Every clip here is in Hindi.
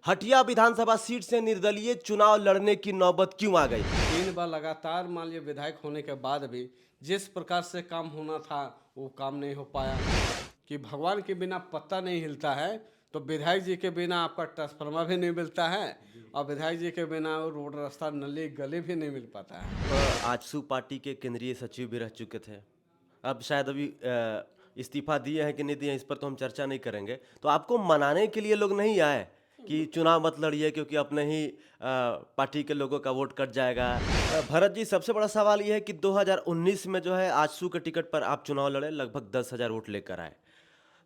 हटिया विधानसभा सीट से निर्दलीय चुनाव लड़ने की नौबत क्यों आ गई? 3 बार लगातार मान लिया विधायक होने के बाद भी जिस प्रकार से काम होना था वो काम नहीं हो पाया। कि भगवान के बिना पत्ता नहीं हिलता है, तो विधायक जी के बिना आपका ट्रांसफार्मर भी नहीं मिलता है और विधायक जी के बिना वो रोड रास्ता नली गली भी नहीं मिल पाता है। आजसू पार्टी के केंद्रीय सचिव भी रह चुके थे। अब शायद अभी इस्तीफा दिए हैं कि नहीं दिए हैं, इस पर तो हम चर्चा नहीं करेंगे। तो आपको मनाने के लिए लोग नहीं आए कि चुनाव मत लड़िए क्योंकि अपने ही पार्टी के लोगों का वोट कट जाएगा। भरत जी, सबसे बड़ा सवाल ये है कि 2019 में जो है आजसू के टिकट पर आप चुनाव लड़े, लगभग 10,000 वोट लेकर आए।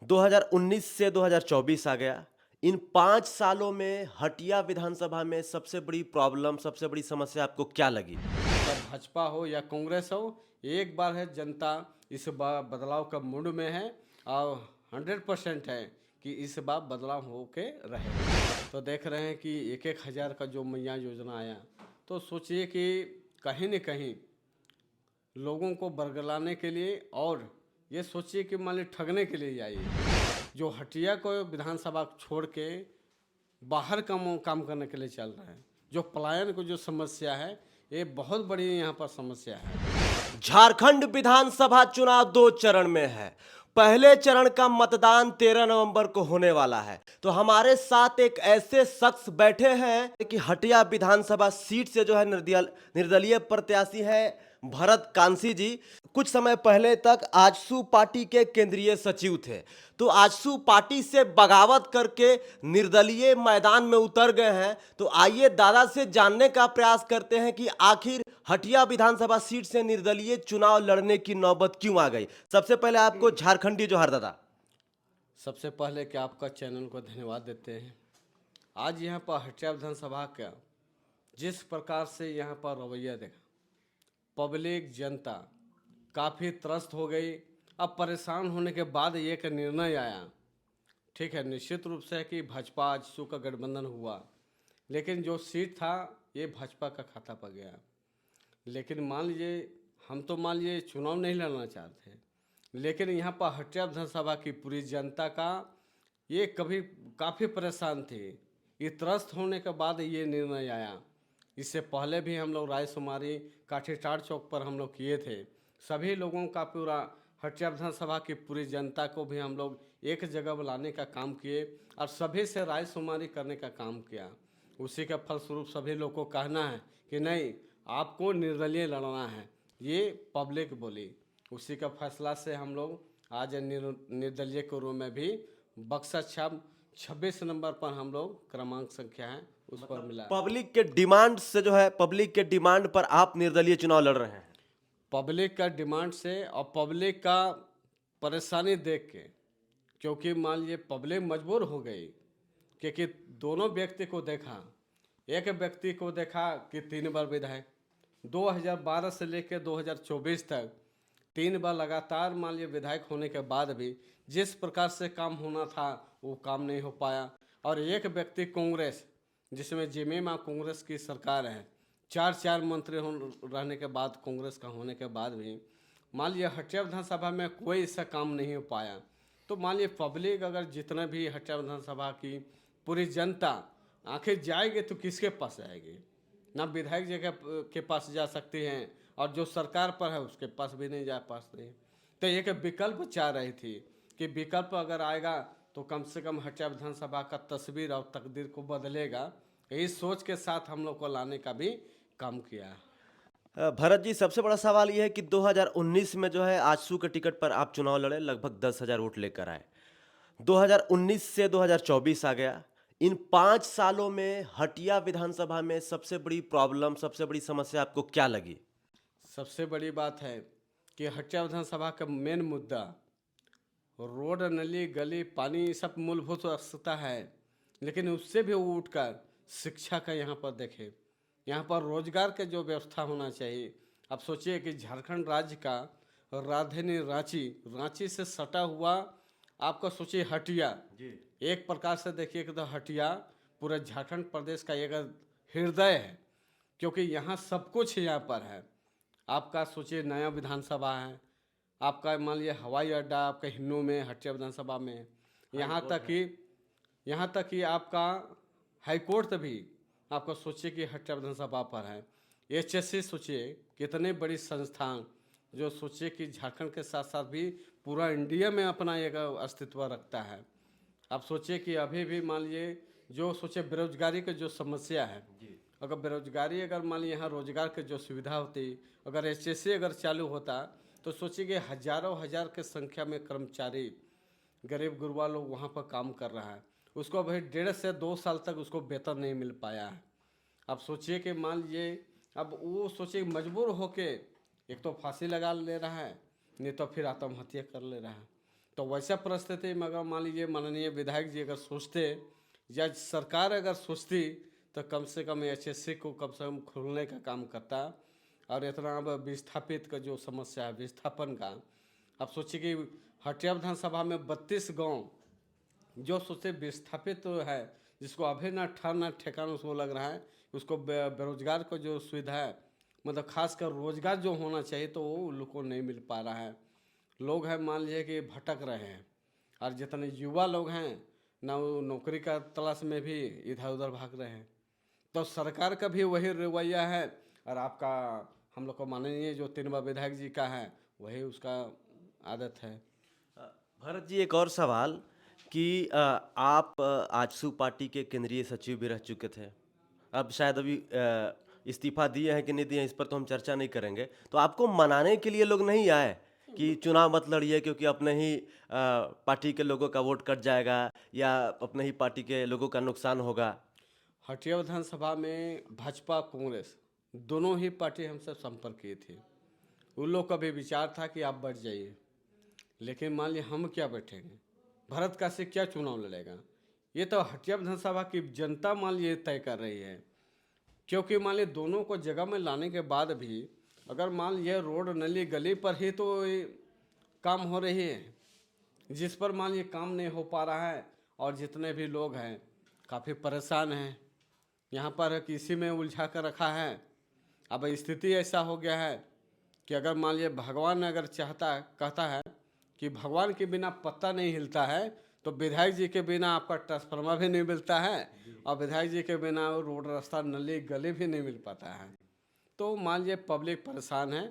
2019 से 2024 आ गया। इन 5 सालों में हटिया विधानसभा में सबसे बड़ी प्रॉब्लम, सबसे बड़ी समस्या आपको क्या लगी? चाहे भाजपा हो या कांग्रेस हो, एक बार है जनता इस बार बदलाव का मूड में है और 100% है कि इस बार बदलाव हो के रहेगा। तो देख रहे हैं कि 1,000 का जो मैया योजना आया, तो सोचिए कि कहीं न कहीं लोगों को बरगलाने के लिए और ये सोचिए कि मान ली ठगने के लिए आई है। जो हटिया को विधानसभा छोड़ के बाहर काम करने के लिए चल रहे हैं। जो पलायन को जो समस्या है, ये बहुत बड़ी यहाँ पर समस्या है। झारखंड विधानसभा चुनाव 2 चरण में है। पहले चरण का मतदान 13 नवंबर को होने वाला है। तो हमारे साथ एक ऐसे शख्स बैठे हैं कि हटिया विधानसभा सीट से जो है निर्दलीय प्रत्याशी है भरत कांसी जी। कुछ समय पहले तक आजसू पार्टी के केंद्रीय सचिव थे। तो आजसू पार्टी से बगावत करके निर्दलीय मैदान में उतर गए हैं। तो आइए दादा से जानने का प्रयास करते हैं कि आखिर हटिया विधानसभा सीट से निर्दलीय चुनाव लड़ने की नौबत क्यों आ गई। सबसे पहले आपको झारखंडी जोहार दादा। सबसे पहले कि आपका चैनल को धन्यवाद देते हैं। आज यहाँ पर हटिया विधानसभा का जिस प्रकार से यहाँ पर रवैया देखा, पब्लिक जनता काफ़ी त्रस्त हो गई। अब परेशान होने के बाद एक निर्णय आया, ठीक है, निश्चित रूप से है कि भाजपा आजसू का गठबंधन हुआ, लेकिन जो सीट था ये भाजपा का खाता पर गया। लेकिन मान लीजिए हम तो मान लीजिए चुनाव नहीं लड़ना चाहते, लेकिन यहाँ पर हटिया विधानसभा की पूरी जनता का ये कभी काफ़ी परेशान थे। ये त्रस्त होने के बाद ये निर्णय आया। इससे पहले भी हम लोग रायसुमारी काठीटाड़ चौक पर हम लोग किए थे। सभी लोगों का पूरा हटिया विधानसभा की पूरी जनता को भी हम लोग एक जगह बुलाने का काम किए और सभी से रायसुमारी करने का काम किया। उसी का फलस्वरूप सभी लोग को कहना है कि नहीं, आपको निर्दलीय लड़ना है, ये पब्लिक बोली। उसी का फैसला से हम लोग आज निर्दलीय के रूप में भी बक्सा छाप 26 नंबर पर हम लोग क्रमांक संख्या है उस पर मिला। पब्लिक के डिमांड से जो है, पब्लिक के डिमांड पर आप निर्दलीय चुनाव लड़ रहे हैं। पब्लिक का डिमांड से और पब्लिक का परेशानी देख के, क्योंकि मान लीजिए पब्लिक मजबूर हो गई, क्योंकि दोनों व्यक्ति को देखा। एक व्यक्ति को देखा कि 3 बार विधायक 2012 से लेकर 2024 तक 3 बार लगातार मान लीजिए विधायक होने के बाद भी जिस प्रकार से काम होना था वो काम नहीं हो पाया। और एक व्यक्ति कांग्रेस, जिसमें जिम्मे कांग्रेस की सरकार है, 4 मंत्री रहने के बाद कांग्रेस का होने के बाद भी मान लीजिए हटिया विधानसभा में कोई ऐसा काम नहीं हो पाया। तो मान लीजिए पब्लिक अगर जितना भी हटिया विधानसभा की पूरी जनता आखिर जाएगी तो किसके पास जाएगी? ना विधायक जी के पास जा सकती हैं और जो सरकार पर है उसके पास भी नहीं जा पाते। तो एक विकल्प चाह रही थी कि विकल्प अगर आएगा तो कम से कम हटिया विधानसभा का तस्वीर और तकदीर को बदलेगा। यही सोच के साथ हम लोग को लाने का भी काम किया। भरत जी, सबसे बड़ा सवाल यह है कि 2019 में जो है आजसू के टिकट पर आप चुनाव लड़े, लगभग 10,000 वोट लेकर आए। 2019 से 2024 आ गया। इन 5 सालों में हटिया विधानसभा में सबसे बड़ी प्रॉब्लम, सबसे बड़ी समस्या आपको क्या लगी? सबसे बड़ी बात है कि हटिया विधानसभा का मेन मुद्दा रोड, नली, गली, पानी सब मूलभूत आवश्यकता है, लेकिन उससे भी उठकर शिक्षा का यहाँ पर देखें, यहाँ पर रोजगार के जो व्यवस्था होना चाहिए। अब सोचिए कि झारखंड राज्य का राजधानी रांची, रांची से सटा हुआ आपका सोचिए हटिया, एक प्रकार से देखिए कि तो हटिया पूरे झारखंड प्रदेश का एक हृदय है, क्योंकि यहाँ सब कुछ यहाँ पर है। आपका सोचिए नया विधानसभा है, आपका मान लीजिए हवाई अड्डा आपका हिन्नू में, हटिया विधानसभा में, यहाँ तक कि आपका हाई कोर्ट भी आपको सोचिए कि हटिया विधानसभा पर है। एचएससी सोचिए कितने बड़ी संस्थान जो सोचिए कि झारखंड के साथ साथ भी पूरा इंडिया में अपना एक अस्तित्व रखता है। आप सोचिए कि अभी भी मान लीजिए जो सोचिए बेरोजगारी की जो समस्या है, अगर बेरोजगारी अगर मान लीजिए यहाँ रोजगार की जो सुविधा होती, अगर एचएससी अगर चालू होता तो सोचिए कि हजारों हजार के संख्या में कर्मचारी गरीब गुरबा लोग वहाँ पर काम कर रहा है, उसको अभी 1.5 से 2 साल तक उसको वेतन नहीं मिल पाया है। अब सोचिए कि मान लीजिए अब वो सोचिए मजबूर होके एक तो फांसी लगा ले रहा है, नहीं तो फिर आत्महत्या कर ले रहा है। तो वैसा परिस्थिति में अगर मान लीजिए माननीय विधायक जी अगर सोचते या सरकार अगर सोचती तो कम से कम एचएससी को कम से कम खोलने का काम करता। और इतना अब विस्थापित का जो समस्या है विस्थापन का, अब सोचिए कि हटिया विधानसभा में 32 गांव जो सोचे विस्थापित तो है, जिसको अभी ना ठर ना ठिकाना उसको लग रहा है, उसको बेरोजगार को जो सुविधा है मतलब खासकर रोजगार जो होना चाहिए तो वो लोग को नहीं मिल पा रहा है। लोग हैं मान लीजिए कि भटक रहे हैं, और जितने युवा लोग हैं ना वो नौकरी का तलाश में भी इधर उधर भाग रहे हैं। तो सरकार का भी वही रवैया है, और आपका हम लोग को माननीय जो 3 विधायक जी का है वही उसका आदत है। भरत जी, एक और सवाल कि आप आजसू पार्टी के केंद्रीय सचिव भी रह चुके थे। अब शायद अभी इस्तीफा दिए हैं कि नहीं दिए हैं, इस पर तो हम चर्चा नहीं करेंगे। तो आपको मनाने के लिए लोग नहीं आए कि चुनाव मत लड़िए क्योंकि अपने ही पार्टी के लोगों का वोट कट जाएगा या अपने ही पार्टी के लोगों का नुकसान होगा? हटिया विधानसभा में भाजपा कांग्रेस दोनों ही पार्टी हमसे संपर्क किए थे। उन लोग का भी विचार था कि आप बैठ जाइए, लेकिन मान लीजिए हम क्या बैठेंगे, भरत का से क्या चुनाव लड़ेगा, ये तो हटिया विधानसभा की जनता मान लीजिए तय कर रही है। क्योंकि मान लीजिए दोनों को जगह में लाने के बाद भी अगर मान लीजिए रोड नली गली पर ही तो ये काम हो रही है, जिस पर मान लीजिए काम नहीं हो पा रहा है, और जितने भी लोग हैं काफ़ी परेशान हैं, यहाँ पर किसी में उलझा कर रखा है। अब स्थिति ऐसा हो गया है कि अगर मान लीजिए भगवान अगर चाहता कहता है कि भगवान के बिना पत्ता नहीं हिलता है, तो विधायक जी के बिना आपका ट्रांसफार्मर भी नहीं मिलता है, और विधायक जी के बिना रोड रास्ता नली गली भी नहीं मिल पाता है। तो मान लीजिए पब्लिक परेशान है।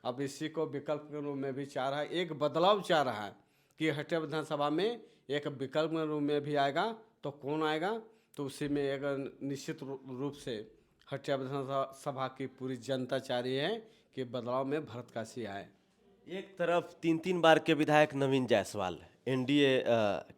अब इसी को विकल्प के रूप में भी चाह रहा है, एक बदलाव चाह रहा है कि हटिया विधानसभा में एक विकल्प के रूप में भी आएगा। तो कौन आएगा, तो उसी में एक निश्चित रूप से हटिया विधानसभा की पूरी जनता चाह रही है कि बदलाव में भरत काशी आए। एक तरफ 3 बार के विधायक नवीन जायसवाल एनडीए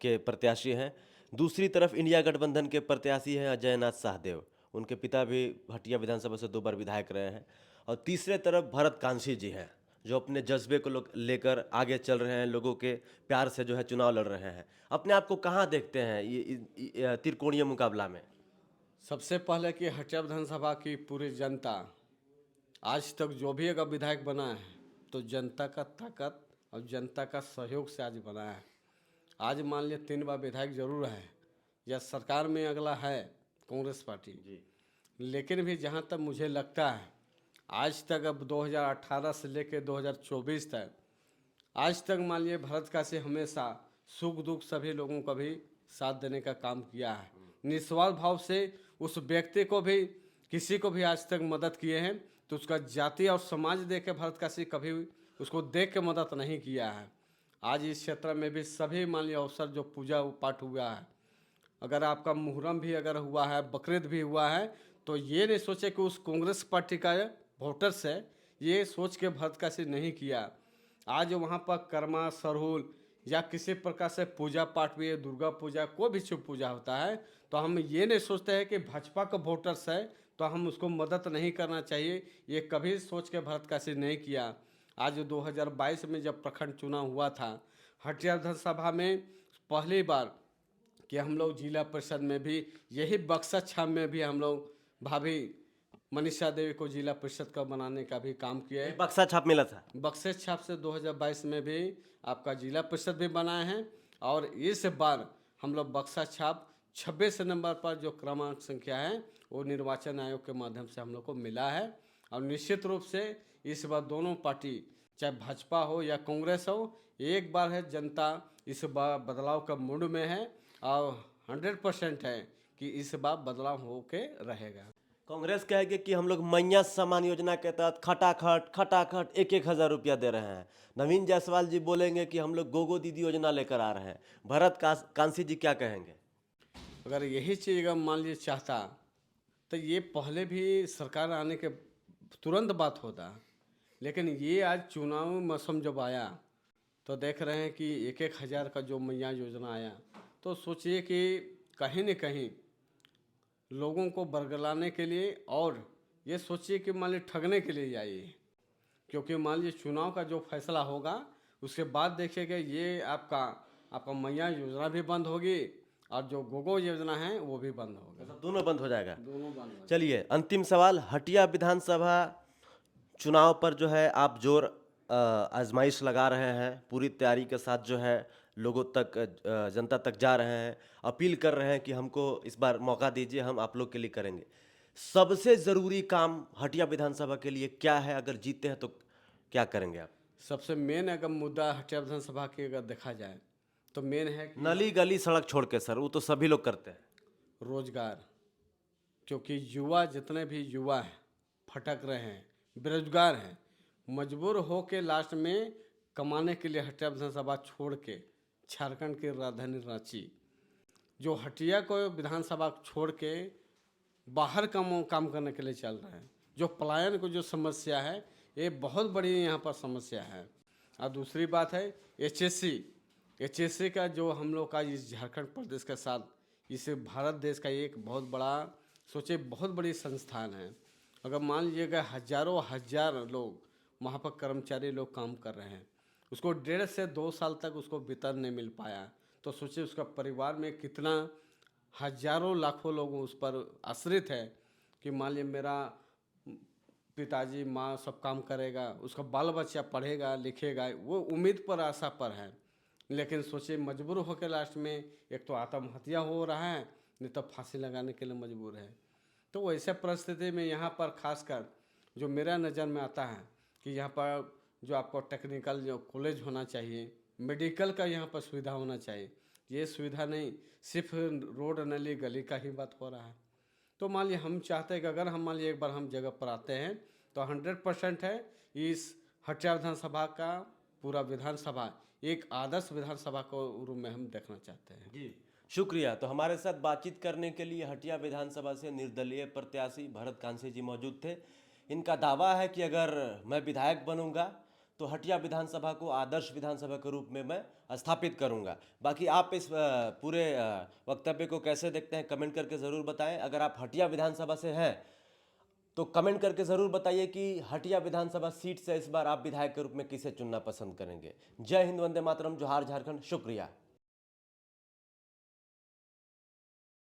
के प्रत्याशी हैं, दूसरी तरफ इंडिया गठबंधन के प्रत्याशी हैं अजय नाथ शाहदेव, उनके पिता भी हटिया विधानसभा से 2 बार विधायक रहे हैं, और तीसरे तरफ भरत कांसी जी हैं जो अपने जज्बे को लेकर आगे चल रहे हैं, लोगों के प्यार से जो है चुनाव लड़ रहे हैं। अपने आप को कहाँ देखते हैं ये त्रिकोणीय मुकाबला में? सबसे पहले कि हटिया विधानसभा की पूरी जनता आज तक जो भी अगर विधायक बना है तो जनता का ताकत और जनता का सहयोग से आज बना है। आज मान लिया 3 बार विधायक जरूर है या सरकार में अगला है कांग्रेस पार्टी जी। लेकिन भी जहाँ तक मुझे लगता है आज तक अब 2018 से लेकर 2024 तक आज तक मान लिए भरत काशी हमेशा सुख दुख सभी लोगों का भी साथ देने का काम किया है। निस्वार्थ भाव से उस व्यक्ति को भी किसी को भी आज तक मदद किए हैं, तो उसका जाति और समाज देख के भरत काशी कभी उसको देख के मदद नहीं किया है। आज इस क्षेत्र में भी सभी मान लिया अवसर जो पूजा पाठ हुआ है, अगर आपका मुहर्रम भी अगर हुआ है, बकरीद भी हुआ है, तो ये नहीं सोचे कि उस कांग्रेस पार्टी का वोटर्स है, ये सोच के भरत काशी नहीं किया। आज वहाँ पर कर्मा सरहुल या किसी प्रकार से पूजा पाठ भी है, दुर्गा पूजा कोई भी शुभ पूजा होता है, तो हम ये नहीं सोचते हैं कि भाजपा का वोटर्स है तो हम उसको मदद नहीं करना चाहिए, ये कभी सोच के भरत काशी नहीं किया। आज 2022 में जब प्रखंड चुनाव हुआ था हटिया विधानसभा में, पहली बार कि हम लोग जिला परिषद में भी यही बक्सा छाप में भी हम लोग भाभी मनीषा देवी को जिला परिषद का बनाने का भी काम किया है। बक्सा छाप मिला था। बक्से छाप से 2022 में भी आपका जिला परिषद भी बनाए हैं, और इस बार हम लोग बक्सा छाप 26 नंबर पर जो क्रमांक संख्या है वो निर्वाचन आयोग के माध्यम से हम लोग को मिला है। और निश्चित रूप से इस बार दोनों पार्टी चाहे भाजपा हो या कांग्रेस हो, एक बार है जनता इस बार बदलाव का मूड में है, और 100% है कि इस बार बदलाव होके रहेगा। कांग्रेस कहेगी कि हम लोग मैया सम्मान योजना के तहत खटाखट खटाखट 1,000 रुपया दे रहे हैं। नवीन जायसवाल जी बोलेंगे कि हम लोग गोगो दीदी योजना लेकर आ रहे हैं। भरत कांसी जी क्या कहेंगे? अगर यही चीज़ अगर मान लीजिए चाहता तो ये पहले भी सरकार आने के तुरंत बात होता, लेकिन ये आज चुनावी मौसम जब आया तो देख रहे हैं कि 1,000 का जो मैया योजना आया, तो सोचिए कि कहीं न कहीं लोगों को बरगलाने के लिए, और ये सोचिए कि मान लीजिए ठगने के लिए आई है। क्योंकि मान लीजिए चुनाव का जो फैसला होगा उसके बाद देखिएगा ये आपका मैया योजना भी बंद होगी और जो गोगो योजना है वो भी बंद होगा, मतलब दोनों बंद हो जाएगा। दोनों बंद होगा। चलिए अंतिम सवाल, हटिया विधानसभा चुनाव पर जो है आप जोर आजमाइश लगा रहे हैं, पूरी तैयारी के साथ जो है लोगों तक जनता तक जा रहे हैं, अपील कर रहे हैं कि हमको इस बार मौका दीजिए, हम आप लोग के लिए करेंगे। सबसे ज़रूरी काम हटिया विधानसभा के लिए क्या है? अगर जीते हैं तो क्या करेंगे आप? सबसे मेन अगर मुद्दा हटिया विधानसभा की अगर देखा जाए तो मेन है कि नली गली सड़क छोड़ के सर, वो तो सभी लोग करते हैं। रोजगार। क्योंकि युवा जितने भी युवा हैं भटक रहे हैं, बेरोजगार हैं, मजबूर हो के लास्ट में कमाने के लिए हटिया विधानसभा छोड़ के झारखंड की राजधानी रांची, जो हटिया को विधानसभा छोड़ के बाहर काम करने के लिए चल रहे हैं, जो पलायन को जो समस्या है ये बहुत बड़ी यहाँ पर समस्या है। और दूसरी बात है एचएससी का जो हम लोग का इस झारखंड प्रदेश के साथ इस भारत देश का एक बहुत बड़ा सोचे बहुत बड़ी संस्थान है। अगर मान लीजिएगा हजारों हजार लोग वहाँ पर कर्मचारी लोग काम कर रहे हैं, उसको 1.5 से 2 साल तक उसको वेतन नहीं मिल पाया, तो सोचिए उसका परिवार में कितना हजारों लाखों लोग उस पर आश्रित है कि मान लीजिए मेरा पिताजी माँ सब काम करेगा, उसका बाल बच्चा पढ़ेगा लिखेगा, वो उम्मीद पर आशा पर है। लेकिन सोचिए मजबूर होकर लास्ट में एक तो आत्महत्या हो रहा है, नहीं तो फांसी लगाने के लिए मजबूर है। तो वैसे परिस्थिति में यहाँ पर खासकर जो मेरा नज़र में आता है कि यहाँ पर जो आपको टेक्निकल जो कॉलेज होना चाहिए, मेडिकल का यहाँ पर सुविधा होना चाहिए, ये सुविधा नहीं, सिर्फ रोड नली गली का ही बात हो रहा है। तो मान लीजिए हम चाहते हैं कि अगर हम मान लीजिए एक बार हम जगह पर आते हैं तो 100% है इस हटिया विधानसभा का पूरा विधानसभा एक आदर्श विधानसभा को रूप में हम देखना चाहते हैं। जी शुक्रिया। तो हमारे साथ बातचीत करने के लिए हटिया विधानसभा से निर्दलीय प्रत्याशी भरत कांसी जी मौजूद थे। इनका दावा है कि अगर मैं विधायक बनूंगा तो हटिया विधानसभा को आदर्श विधानसभा के रूप में मैं स्थापित करूंगा। बाकी आप इस पूरे वक्तव्य को कैसे देखते हैं कमेंट करके ज़रूर बताएं। अगर आप हटिया विधानसभा से हैं तो कमेंट करके ज़रूर बताइए कि हटिया विधानसभा सीट से इस बार आप विधायक के रूप में किसे चुनना पसंद करेंगे। जय हिंद, वंदे मातरम, जोहार झारखंड, शुक्रिया।